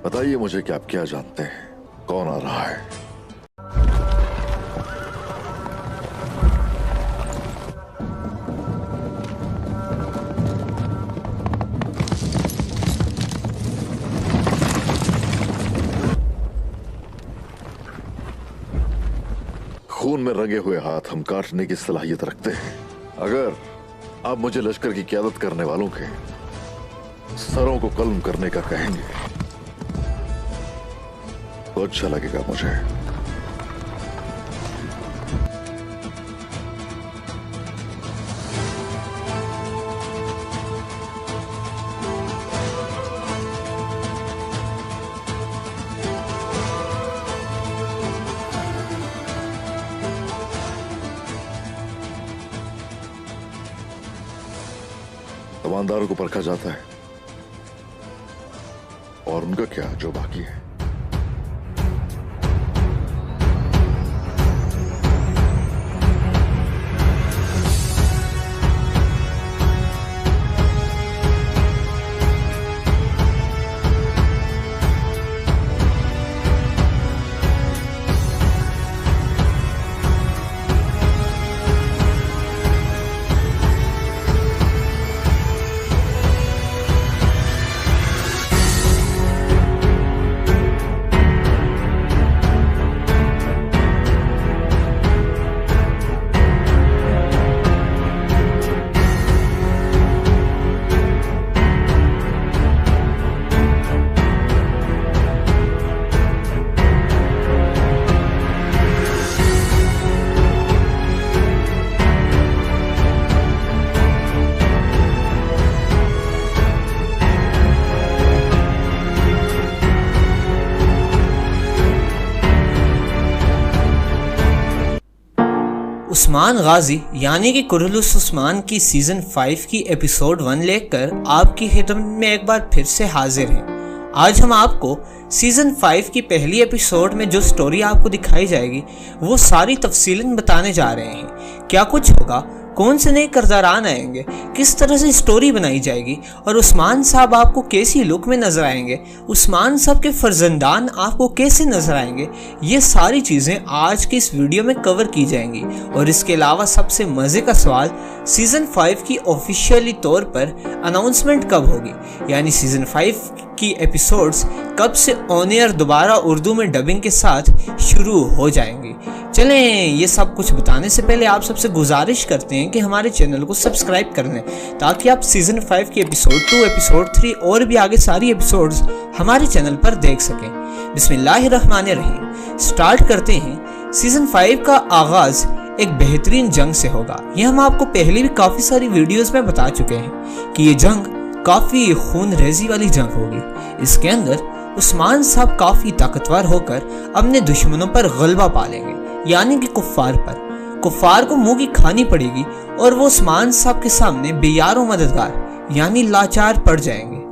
बताइए मुझे कि आप क्या जानते हैं, कौन आ रहा है? खून में रंगे हुए हाथ हम काटने की सलाहियत रखते हैं। अगर आप मुझे लश्कर की क़यादत करने वालों के सरों को कल्म करने का कहेंगे तो अच्छा लगेगा मुझे। ईमानदारों को परखा जाता है, और उनका क्या जो बाकी है। उस्मान गाजी यानी कि कुरलुस उस्मान की सीज़न 5 की एपिसोड 1 लेकर आपकी खिदमत में एक बार फिर से हाजिर हैं। आज हम आपको सीज़न 5 की पहली एपिसोड में जो स्टोरी आपको दिखाई जाएगी वो सारी तफसीलन बताने जा रहे हैं। क्या कुछ होगा, कौन से नए किरदारान आएंगे, किस तरह से स्टोरी बनाई जाएगी और उस्मान साहब आपको कैसी लुक में नजर आएंगे, उस्मान साहब के फर्जंदान आपको कैसे नजर आएंगे, ये सारी चीज़ें आज की इस वीडियो में कवर की जाएंगी। और इसके अलावा सबसे मज़े का सवाल, सीज़न 5 की ऑफिशियली तौर पर अनाउंसमेंट कब होगी, यानी सीज़न 5 की एपिसोड्स कब से ऑन एयर दोबारा उर्दू में डबिंग के साथ शुरू हो जाएंगी। चलें, ये सब कुछ बताने से पहले आप सबसे गुजारिश करते हैं कि हमारे चैनल को सब्सक्राइब कर लें ताकि आप सीज़न 5 की एपिसोड 2, एपिसोड 3 और भी आगे सारी एपिसोड्स हमारे चैनल पर देख सकें। बिस्मिल्लाहिर्रहमानिर्रहीम। स्टार्ट करते हैं। सीज़न 5 का आगाज़ एक बेहतरीन जंग से होगा। ये हम आपको पहले भी काफ़ी सारी वीडियोज़ में बता चुके हैं कि ये जंग काफ़ी खून रेजी वाली जंग होगी। इसके अंदर उस्मान साहब काफ़ी ताकतवर होकर अपने दुश्मनों पर गलबा पा लेंगे, यानी कि कुफ्फार को मुंह की खानी पड़ेगी और वो उस्मान साहब के सामने बेयारो मददगार यानी लाचार पड़ जाएंगे।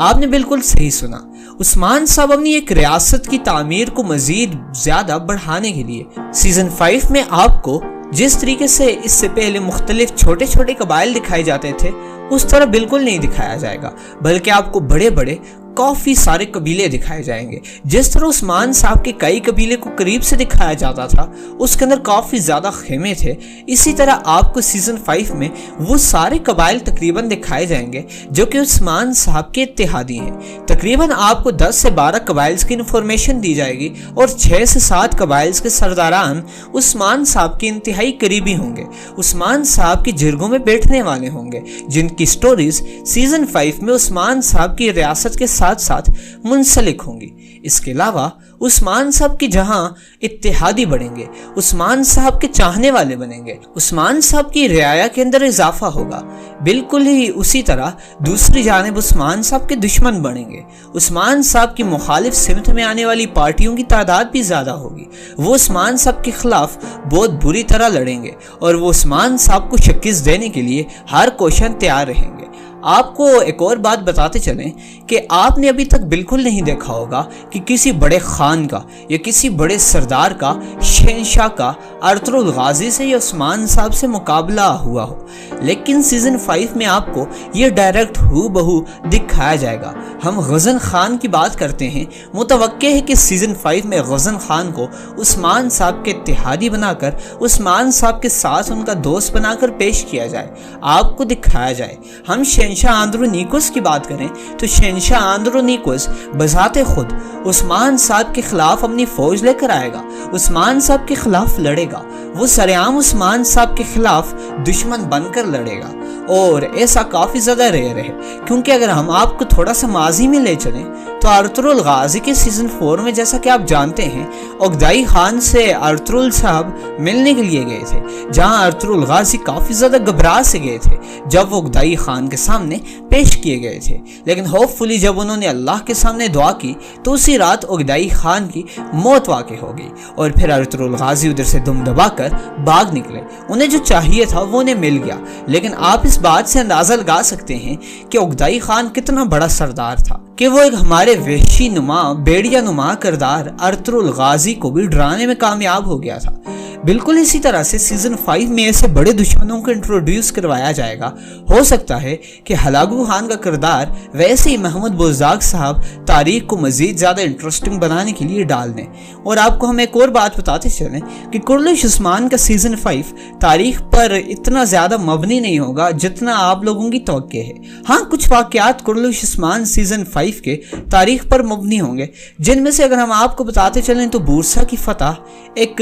आपने बिल्कुल सही सुना, उस्मान साहब अपनी एक रियासत की तामीर को मजीद ज्यादा बढ़ाने के लिए सीजन 5 में आपको जिस तरीके से इससे पहले मुख्तलिफ छोटे छोटे कबाइल दिखाए जाते थे उस तरह बिल्कुल नहीं दिखाया जाएगा, बल्कि आपको बड़े बड़े काफ़ी सारे कबीले दिखाए जाएंगे। जिस तरह उस्मान साहब के कई कबीले को करीब से दिखाया जाता था, उसके अंदर काफ़ी ज़्यादा खेमे थे, इसी तरह आपको सीज़न 5 में वो सारे कबाइल तकरीबन दिखाए जाएंगे जो कि उस्मान साहब के इत्तेहादी हैं। तकरीबन आपको 10 से 12 कबाइल्स की इन्फॉर्मेशन दी जाएगी और 6 से 7 कबाइल्स के सरदारान उस्मान साहब के इंतहाई करीबी होंगे, उस्मान साहब की जिरगों में बैठने वाले होंगे, जिनकी स्टोरीज सीज़न 5 में उस्मान साहब की रियासत के साथ साथ मुंसलिक होंगी। इसके अलावा उस्मान साहब की जहां इत्तेहादी बढ़ेंगे, उस्मान साहब के चाहने वाले बनेंगे, उस्मान साहब की रियाया के अंदर इजाफा होगा, बिल्कुल ही उसी तरह दूसरी जानिब उस्मान साहब के दुश्मन बढ़ेंगे। उस्मान साहब की मुखालिफ सिमत में आने वाली पार्टियों की तादाद भी ज्यादा होगी। वो उस्मान साहब के खिलाफ बहुत बुरी तरह लड़ेंगे और वो उस्मान साहब को शिकस्त देने के लिए हर कोशिश तैयार रहेंगे। आपको एक और बात बताते चलें कि आपने अभी तक बिल्कुल नहीं देखा होगा कि किसी बड़े खान का या किसी बड़े सरदार का, शहंशाह का अर्तुगरुल गाजी से या उस्मान साहब से मुकाबला हुआ हो, लेकिन सीजन 5 में आपको ये डायरेक्ट हूबहू दिखाया जाएगा। हम गजन खान की बात करते हैं, मुतवक्के है कि सीजन 5 में गजन खान को उस्मान साहब के इत्तेहादी बनाकर, उस्मान साहब के साथ उनका दोस्त बनाकर पेश किया जाए, आपको दिखाया जाए। हम शहंशाह आंद्रोनिकोस की बात करें तो शहंशाह आंद्रोनिकोस बजाते खुद उस्मान साहब के खिलाफ अपनी फौज लेकर आएगा, उस्मान साहब के खिलाफ लड़ेगा, वो सरेआम उस्मान साहब के खिलाफ दुश्मन बनकर लड़ेगा। और ऐसा काफ़ी ज़्यादा रेयर है, क्योंकि अगर हम आपको थोड़ा सा माजी में ले चलें तो अर्तुगरुल गाजी के सीजन 4 में, जैसा कि आप जानते हैं, ओगदाई खान से अर्तुगरुल साहब मिलने के लिए गए थे, जहां अर्तुगरुल गाजी काफ़ी ज़्यादा घबरा से गए थे जब वो ओगदाई खान के सामने पेश किए गए थे। लेकिन होपफुली जब उन्होंने अल्लाह के सामने दुआ की तो उसी रात ओगदाई खान की मौत वाक़ हो गई और फिर अर्तुगरुल गाजी उधर से दुम दबाकर भाग निकले। उन्हें जो चाहिए था वो उन्हें मिल गया। लेकिन आप इस बात से अंदाज़ा लगा सकते हैं कि ओगदाई खान कितना बड़ा सरदार था कि वो एक हमारे वहशी नुमा, बेड़िया नुमा किरदार अर्तुगरुल गाजी को भी डराने में कामयाब हो गया था। बिल्कुल इसी तरह से सीजन 5 में ऐसे बड़े दुश्मनों को इंट्रोड्यूस करवाया जाएगा। हो सकता है कि हलागू खान का किरदार वैसे ही महमूद बुज़दाग साहब तारीख को मजीद ज़्यादा इंटरेस्टिंग बनाने के लिए डाल दें। और आपको हम एक और बात बताते चलें कि कुर्लिश उस्मान का सीजन 5 तारीख पर इतना ज़्यादा मबनी नहीं होगा जितना आप लोगों की तवक्के है। हाँ, कुछ वाक़यात कुर्लिश उस्मान सीजन 5 के तारीख पर मबनी होंगे, जिनमें से अगर हम आपको बताते चलें तो बूरसा की फतह एक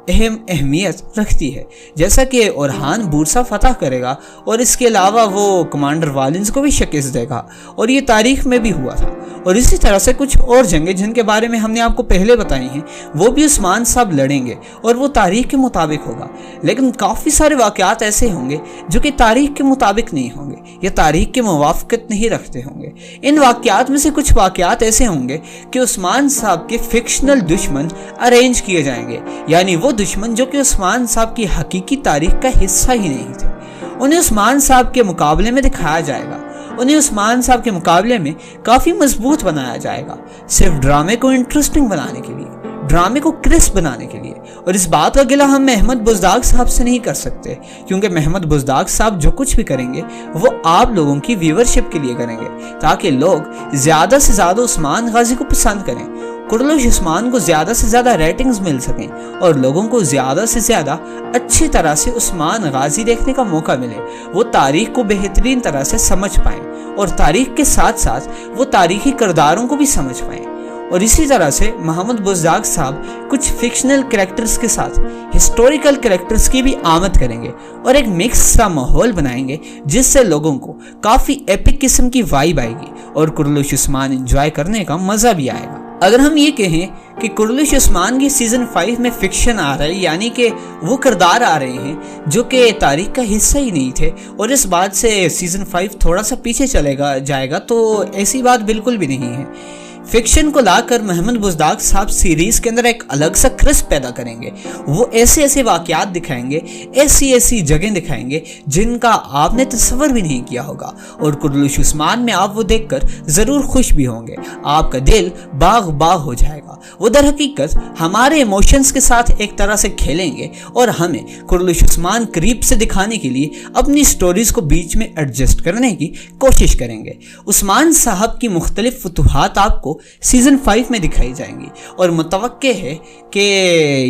अहम अहमियत रखती है। जैसा कि ओरहान बूरसा फतह करेगा और इसके अलावा वो कमांडर वालिंस को भी शिकस्त देगा, और ये तारीख में भी हुआ था। और इसी तरह से कुछ और जंगें जिनके बारे में हमने आपको पहले बताई हैं, वो भी उस्मान साहब लड़ेंगे और वो तारीख के मुताबिक होगा। लेकिन काफ़ी सारे वाक़यात ऐसे होंगे जो कि तारीख के मुताबिक नहीं होंगे या तारीख के मुवाफ़क़त नहीं रखते होंगे। इन वाक़यात में से कुछ वाक़यात ऐसे होंगे कि उस्मान साहब के फिक्शनल दुश्मन अरेंज किए जाएंगे, यानी वो दुश्मन जो कि उस्मान साहब की हकीकी तारीख का हिस्सा ही नहीं थे, उन्हें उस्मान साहब के मुकाबले में दिखाया जाएगा। उन्हें उस्मान साहब के मुकाबले में काफ़ी मजबूत बनाया जाएगा, सिर्फ ड्रामे को इंटरेस्टिंग बनाने के लिए, ड्रामे को क्रिस्प बनाने के लिए। और इस बात का गिला हम महमूद बुज़दाग साहब से नहीं कर सकते, क्योंकि महमूद बुज़दाग साहब जो कुछ भी करेंगे वो आप लोगों की व्यूवरशिप के लिए करेंगे, ताकि लोग ज़्यादा से ज़्यादा उस्मान गाजी को पसंद करें, कुर्लिश उस्मान को ज़्यादा से ज़्यादा रेटिंग्स मिल सकें और लोगों को ज़्यादा से ज़्यादा अच्छी तरह से उस्मान गाजी देखने का मौका मिले, वो तारीख को बेहतरीन तरह से समझ पाएँ और तारीख के साथ साथ वो तारीखी किरदारों को भी समझ पाएँ। और इसी तरह से महमूद बुज़दाग साहब कुछ फिक्शनल कैरेक्टर्स के साथ हिस्टोरिकल कैरेक्टर्स की भी आमद करेंगे और एक मिक्स सा माहौल बनाएंगे, जिससे लोगों को काफ़ी एपिक किस्म की वाइब आएगी और कुर्लिश उस्मान एंजॉय करने का मज़ा भी आएगा। अगर हम ये कहें कि कुर्लिश उस्मान की सीजन 5 में फिक्शन आ रहा है, यानी कि वो किरदार आ रहे हैं जो कि तारीख का हिस्सा ही नहीं थे, और इस बात से सीजन 5 थोड़ा सा पीछे चलेगा जाएगा, तो ऐसी बात बिल्कुल भी नहीं है। फिक्शन को लाकर महमूद बुज़दाग साहब सीरीज के अंदर एक अलग सा क्रिस्प पैदा करेंगे। वो ऐसे ऐसे वाक़यात दिखाएंगे, ऐसी ऐसी जगह दिखाएंगे जिनका आपने तस्वर भी नहीं किया होगा, और कुर्लिश उस्मान में आप वो देखकर ज़रूर खुश भी होंगे, आपका दिल बाग बाग हो जाएगा। वो दर हकीकत हमारे इमोशंस के साथ एक तरह से खेलेंगे और हमें कुर्लिश उस्मान करीब से दिखाने के लिए अपनी स्टोरीज को बीच में एडजस्ट करने की कोशिश करेंगे। उस्मान साहब की मुख्तलिफ फतूहात आपको सीजन 5 में दिखाई जाएंगी, और मुतवक्के है कि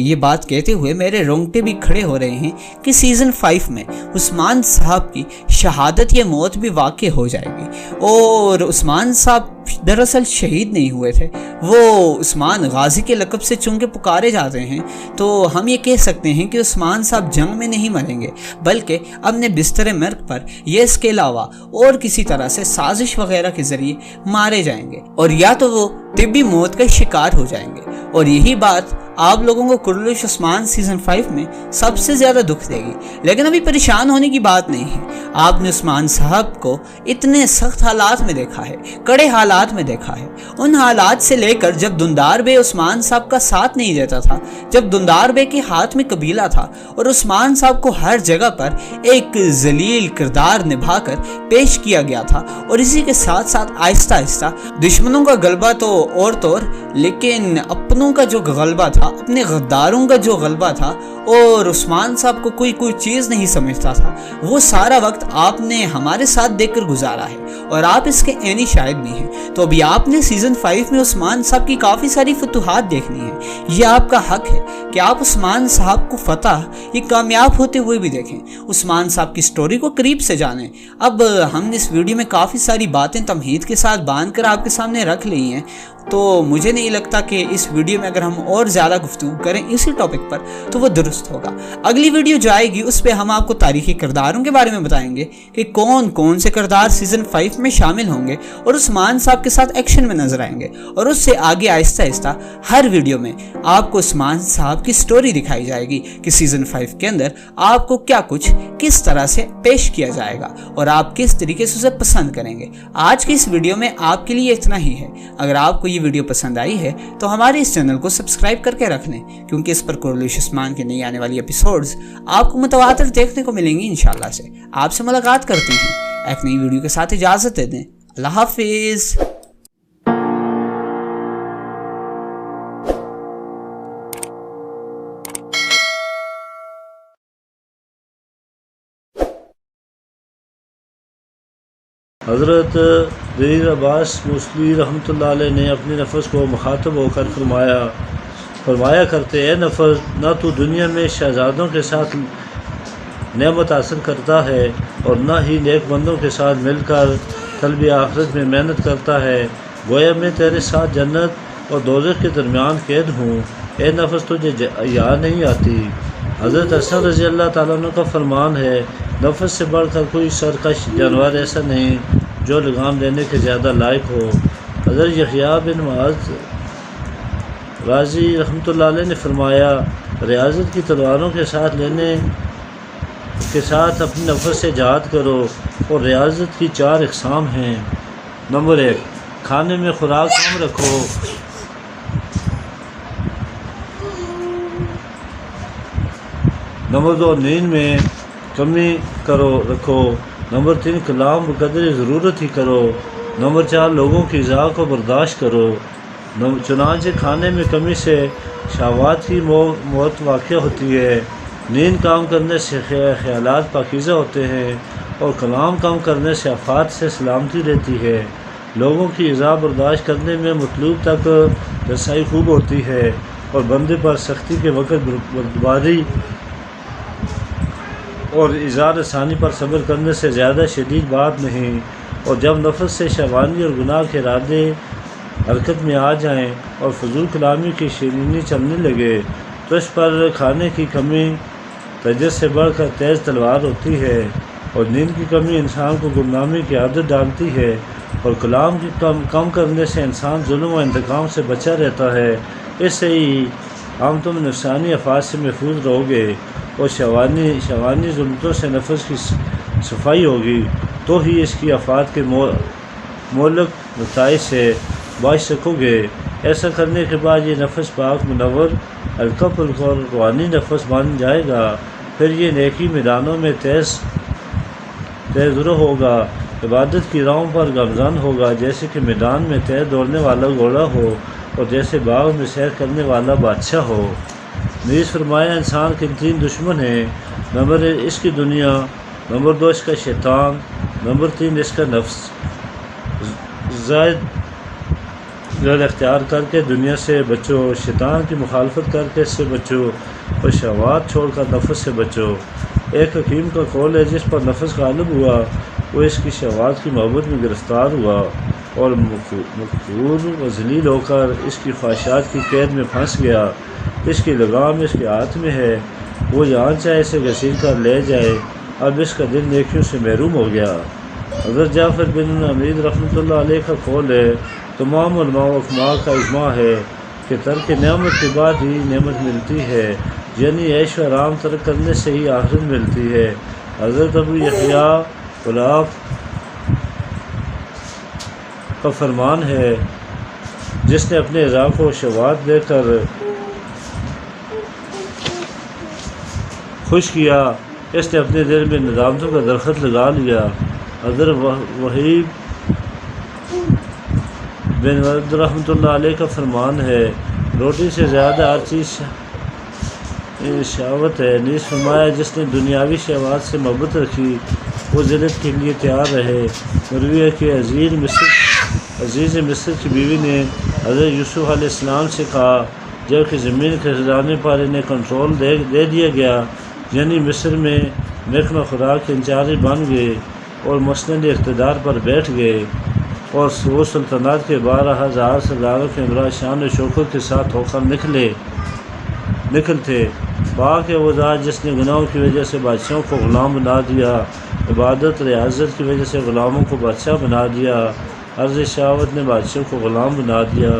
ये बात कहते हुए मेरे रोंगटे भी खड़े हो रहे हैं कि सीजन 5 में उस्मान साहब की शहादत या मौत भी वाक़ई हो जाएगी। और उस्मान साहब दरअसल शहीद नहीं हुए थे, वो उस्मान गाजी के लक़ब से चूंकि पुकारे जाते हैं, तो हम ये कह सकते हैं कि उस्मान साहब जंग में नहीं मरेंगे, बल्कि अपने बिस्तर मर्ग पर या इसके अलावा और किसी तरह से साजिश वगैरह के ज़रिए मारे जाएंगे, और या तो वो तिब्बी मौत का शिकार हो जाएंगे। और यही बात आप लोगों को कुर्रलिश उस्मान सीजन 5 में सबसे ज्यादा दुख देगी। लेकिन अभी परेशान होने की बात नहीं है। आपने उस्मान साहब को इतने सख्त हालात में देखा है, कड़े हालात में देखा है। उन हालात से लेकर जब दुंदार बे उस्मान साहब का साथ नहीं देता था, जब दुंदार बे के हाथ में कबीला था और उस्मान साहब को हर जगह पर एक जलील किरदार निभाकर पेश किया गया था, और इसी के साथ साथ आहिस्ता आहिस्ता दुश्मनों का गलबा तो और लेकिन अपनों का जो गलबा था, अपने गद्दारों का जो गलबा था, और उस्मान साहब को कोई चीज़ नहीं समझता था, वो सारा वक्त आपने हमारे साथ देखकर गुजारा है और आप इसके ऐनी शायद भी हैं। तो अभी आपने सीजन 5 में उस्मान साहब की काफ़ी सारी फतूहात देखनी है। ये आपका हक है कि आप उस्मान साहब को फतह ये कामयाब होते हुए भी देखें, उस्मान साहब की स्टोरी को करीब से जानें। अब हमने इस वीडियो में काफ़ी सारी बातें तमहीद के साथ बांध कर आपके सामने रख ली हैं, तो मुझे नहीं लगता कि इस वीडियो में अगर हम और ज़्यादा गुफ्तगू करें इसी टॉपिक पर तो वो दुरुस्त होगा। अगली वीडियो जो आएगी उस पर हम आपको तारीखी किरदारों के बारे में बताएंगे कि कौन कौन से किरदार सीजन 5 में शामिल होंगे और उस्मान साहब के साथ एक्शन में नजर आएंगे, और उससे आगे आहिस्ता आहिस्ता हर वीडियो में आपको उस्मान साहब की स्टोरी दिखाई जाएगी कि सीजन 5 के अंदर आपको क्या कुछ किस तरह से पेश किया जाएगा और आप किस तरीके से उसे पसंद करेंगे। आज की इस वीडियो में आपके लिए इतना ही है। अगर आपको ये वीडियो पसंद आई है तो हमारे इस चैनल को सब्सक्राइब करके रख लें, क्योंकि इस पर कुर्रलिश उस्मान की नई आने वाली एपिसोड्स आपको मुतवातिर देखने को मिलेंगी। इंशाल्लाह से आपसे मुलाकात करते हैं एक नई वीडियो के साथ। इजाजत दे दें। अल्लाह हाफिज। हज़रत ज़हीर अब्बास मूसली रहमतुल्लाह अलैह ने अपने नफ्स को मुखातब होकर फरमाया करते, ए नफ्स, ना तो दुनिया में शहजादों के साथ नेमत हासिल करता है और ना ही नेक बंदों के साथ मिलकर तलब आखिरत में मेहनत करता है। गोया मैं तेरे साथ जन्नत और दोज़ख के दरमियान कैद हूँ। ए नफ्स, तुझे याद नहीं आती। हज़रत हसन रज़ी अल्लाह ताला अन्हु का फरमान है, नफ्स से बढ़कर कोई सरकश जानवर ऐसा नहीं जो लगाम देने के ज़्यादा लायक हो। हज़रत यहया बिन मुआज़ राज़ी रहमतुल्लाह अलैह ने फरमाया, रियाज़त की तलवारों के साथ लेने के साथ अपने नफ्स से जहाद करो, और रियाज़त की 4 इक़साम हैं। नंबर 1, खाने में खुराक कम रखो। नंबर 2, नींद में कमी रखो। नंबर 3, कलाम बक़दर ज़रूरत ही करो। नंबर 4, लोगों की इज़ा को बर्दाश्त करो। चुनांचे खाने में कमी से शहवात की मौत वाक़या होती है। नींद कम करने से ख़यालात पाकीज़ा होते हैं, और कलाम कम करने से आफ़ात से सलामती रहती है। लोगों की इज़ा बर्दाश्त करने में मतलूब तक रसाई खूब होती है, और बंदे पर सख्ती के वक़्त बर्बादी और इज़ा रसानी पर सब्र करने से ज़्यादा शदीद बात नहीं। और जब नफ्स से शैतानी और गुनाह के इरादे हरकत में आ जाएं और फजूल कलामी की शीरीनी चलने लगे, तो इस पर खाने की कमी तजस से बढ़कर तेज़ तलवार होती है, और नींद की कमी इंसान को गुमनामी की आदत डालती है, और कलाम की कम करने से इंसान जुल्म व इंतकाम से बचा रहता है। इससे ही हम तुम नफसानी अफात से महफूज रहोगे, और शवानी जुल्मतों से नफ्स की सफाई होगी, तो ही इसकी आफात के मोलक नताइज से बच सकोगे। ऐसा करने के बाद ये नफ्स पाक मुनव्वर हल्का फुल्का और रूहानी नफ्स बन जाएगा। फिर ये नेकी मैदानों में तेज़ होगा, इबादत की राहों पर गमज़न होगा, जैसे कि मैदान में तेज़ दौड़ने वाला घोड़ा हो, और जैसे बाग में सैर करने वाला बादशाह हो। नीज़ फरमाया, इंसान के 3 दुश्मन हैं। नंबर 1 इसकी दुनिया, नंबर 2 इसका शैतान, नंबर 3 इसका नफ्स। ज़ायद इख्तियार करके दुनिया से बचो, शैतान की मुखालफत करके इससे बचो, और शहवात छोड़कर नफ्स से बचो। एक हकीम का कौल है, जिस पर नफ्स गालिब हुआ वो इसकी शहवात की मोहब्बत में गिरफ़्तार हुआ, और मकफूर व ज़लील होकर इसकी ख्वाहिशात की कैद में फंस गया। इसकी लगाम इसके हाथ में है, वो जहाँ चाहे इसे घसीट कर ले जाए। अब इसका दिल नेकियों से महरूम हो गया। हज़रत जाफ़र बिन अमीद रहमतुल्लाह अलैह का कौल है, तमाम उलमा व हुक्मा का इजमा है کہ ترک نعمت کے بعد ہی نعمت ملتی ہے، یعنی عیش و آرام ترک کرنے سے ہی آخرت ملتی ہے۔ حضرت ابو یحییٰ غلاف کا فرمان ہے، جس نے اپنے اعضاء کو شواہد دے کر خوش کیا، اس نے اپنے دل میں ندامتوں کا درخت لگا لیا۔ حضرت وہیب بن ورد رحمۃ اللہ علیہ کا فرمان ہے، روٹی سے زیادہ ہر چیز شہوت ہے۔ نیز فرمایا، جس نے دنیاوی شہوات سے محبت رکھی وہ ذلت کے لیے تیار رہے۔ مروی ہے کہ عزیز مصر کی بیوی نے حضرت یوسف علیہ السلام سے کہا، جب کہ زمین کے خزانے پر انہیں کنٹرول دے دیا گیا، یعنی مصر میں محکمہ خوراک کے انچارج بن گئے اور مسند اقتدار پر بیٹھ گئے، اور وہ سلطنت کے 12,000 سرداروں کے ہمراہ شان و شوکت کے ساتھ ہو کر نکل تھے۔ پاک ہے وہ ذات جس نے گناہوں کی وجہ سے بادشاہوں کو غلام بنا دیا، عبادت ریاضت کی وجہ سے غلاموں کو بادشاہ بنا دیا، عرض شہوت نے بادشاہوں کو غلام بنا دیا۔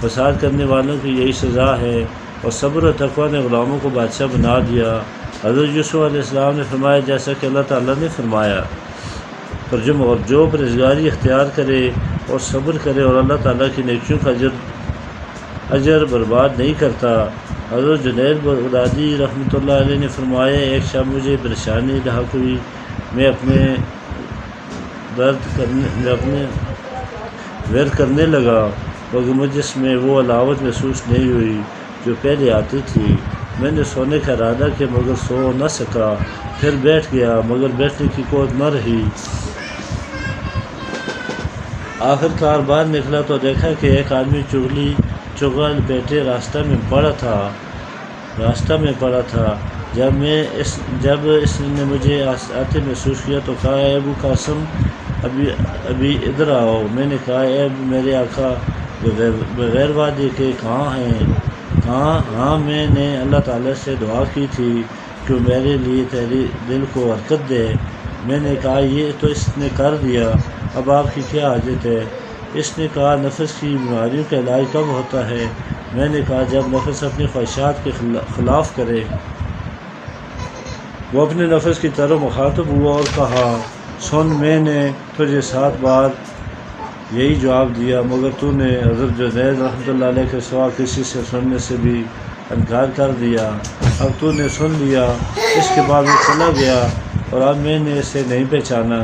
فساد کرنے والوں کی یہی سزا ہے، اور صبر و تقویٰ نے غلاموں کو بادشاہ بنا دیا۔ حضرت یوسف علیہ السلام نے فرمایا، جیسا کہ اللہ تعالیٰ نے فرمایا، ترجمہ، اور جو پرہیزگاری اختیار کرے اور صبر کرے اور اللہ تعالیٰ کی نیکیوں کا اجر برباد نہیں کرتا۔ حضرت جنید بغدادی رحمۃ اللہ علیہ نے فرمایا، ایک شب مجھے پریشانی لاحق ہوئی، میں اپنے ورد کرنے لگا، مگر مجھ اس میں وہ علاوت محسوس نہیں ہوئی جو پہلے آتی تھی۔ میں نے سونے کا ارادہ کیا مگر سو نہ سکا، پھر بیٹھ گیا مگر بیٹھنے کی قوت نہ رہی۔ آخر کار باہر نکلا تو دیکھا کہ ایک آدمی چغل لپیٹے راستہ میں پڑا تھا۔ جب اس نے مجھے آتے محسوس کیا تو کہا، اے ابو قاسم، ابھی ادھر آؤ۔ میں نے کہا، اے میرے آقا، بغیر وعدے کے کہاں ہیں؟ کہا، ہاں، میں نے اللہ تعالیٰ سے دعا کی تھی کہ میرے لیے تیرے دل کو حرکت دے۔ میں نے کہا، یہ تو اس نے کر دیا، اب آپ کی کیا حاجت ہے؟ اس نے کہا، نفس کی بیماریوں کا علاج کب ہوتا ہے؟ میں نے کہا، جب نفس اپنی خواہشات کے خلاف کرے۔ وہ اپنے نفس کی طرف مخاطب ہوا اور کہا، سن، میں نے تجھے 7 بار یہی جواب دیا مگر تو نے حضرت جنید رحمۃ اللہ علیہ کے سوا کسی سے سننے سے بھی انکار کر دیا۔ اب تو نے سن لیا۔ اس کے بعد وہ چلا گیا اور اب میں نے اسے نہیں پہچانا۔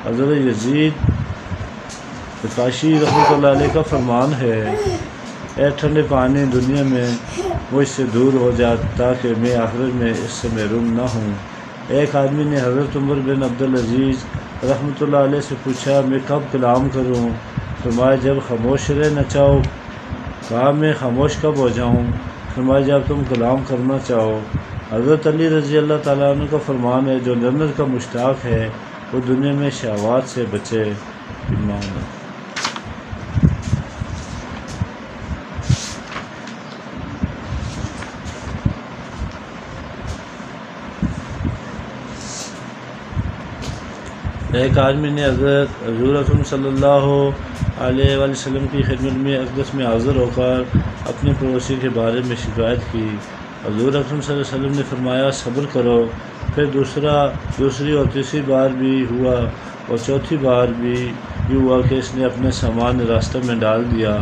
حضرت یزید کاشی رحمۃ اللہ علیہ کا فرمان ہے، اے ٹھنڈے پانی، دنیا میں مجھ سے دور ہو جا تاکہ میں آخرت میں اس سے محروم نہ ہوں۔ ایک آدمی نے حضرت عمر بن عبدالعزیز رحمۃ اللہ علیہ سے پوچھا، میں کب کلام کروں؟ فرمایا، جب خاموش رہنا چاہو۔ کہا، میں خاموش کب ہو جاؤں؟ فرمایا، جب تم کلام کرنا چاہو۔ حضرت علی رضی اللہ تعالیٰ عنہ کا فرمان ہے، جو جنت کا مشتاق ہے وہ دنیا میں شہوات سے بچے۔ ایمان۔ ایک آدمی نے حضور اکرم صلی اللہ علیہ وآلہ وسلم کی خدمت میں اقدس میں حاضر ہو کر اپنے پڑوسی کے بارے میں شکایت کی۔ حضور اکرم صلی اللہ علیہ وسلم نے فرمایا، صبر کرو۔ پھر دوسری اور تیسری بار بھی ہوا اور چوتھی بار بھی یہ ہوا کہ اس نے اپنا سامان راستہ میں ڈال دیا۔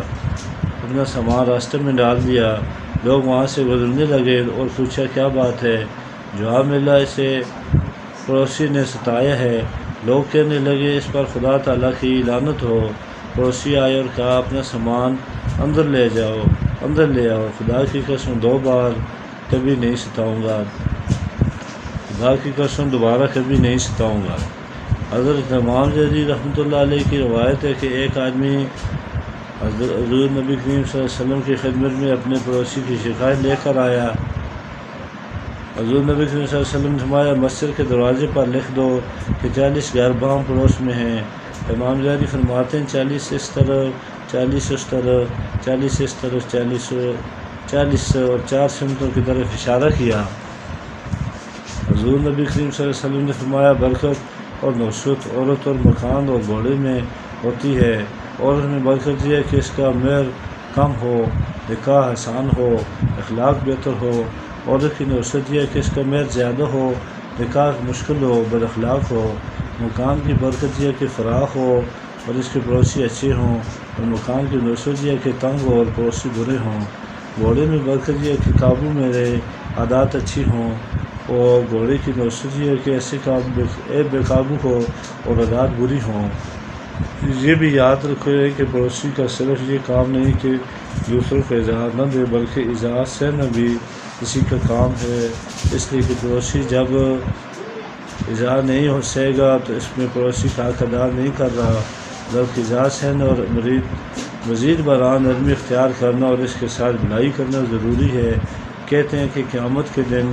لوگ وہاں سے گزرنے لگے اور پوچھا، کیا بات ہے؟ جواب ملا، اسے پڑوسی نے ستایا ہے۔ لوگ کہنے لگے، اس پر خدا تعالیٰ کی لعنت ہو۔ پڑوسی آئے اور کہا، اپنا سامان اندر لے آؤ، خدا کی قسم 2 بار کبھی نہیں ستاؤں گا، خدا کی قسم دوبارہ کبھی نہیں ستاؤں گا۔ حضرت امام جدید رحمۃ اللہ علیہ کی روایت ہے کہ ایک آدمی حضور نبی کریم صلی اللہ علیہ وسلم کی خدمت میں اپنے پڑوسی کی شکایت لے کر آیا۔ حضور نبی کریم صلی اللہ علیہ وسلم نے فرمایا، مسجد کے دروازے پر لکھ دو کہ 40 گھر بام پڑوس میں ہیں۔ امام زہری فرماتے ہیں، 40 اس طرف، 40 اس طرف، 40 اس طرف، 40 اور 4 سمتوں کی طرف اشارہ کیا۔ حضور نبی کریم صلی اللہ علیہ وسلم نے فرمایا، برکت اور نوشت عورت اور مکان اور گھوڑے میں ہوتی ہے۔ عورت میں برکت یہ ہے کہ اس کا مہر کم ہو نکاح آسان ہو، اخلاق بہتر ہو، عورت کی نوسط یہ ہے کہ اس کا مہر زیادہ ہو، نکاح مشکل ہو، بد اخلاق ہو، مکان کی برکت یہ ہے کہ فراخ ہو اور اس کے پڑوسی اچھے ہوں، اور مکان کی نوسط یہ ہے کہ تنگ ہو اور پڑوسی برے ہوں۔ گھوڑے میں برکت یہ ہے کہ قابو میں رہے، عادات اچھی ہوں، اور گھوڑے کی نوسط یہ ہے کہ ایسے بے قابو ہو اور عادات بری ہوں۔ یہ بھی یاد رکھے کہ پڑوسی کا صرف یہ کام نہیں کہ دوسروں کو اذیت نہ دے، بلکہ اذیت سہنا بھی کسی کا کام ہے، اس لیے کہ پڑوسی جب اذیت نہیں ہو سہے گا تو اس میں پڑوسی کا حق ادا نہیں کر رہا، بلکہ اذیت سہنا اور مزید برآں نرمی اختیار کرنا اور اس کے ساتھ بھلائی کرنا ضروری ہے۔ کہتے ہیں کہ قیامت کے دن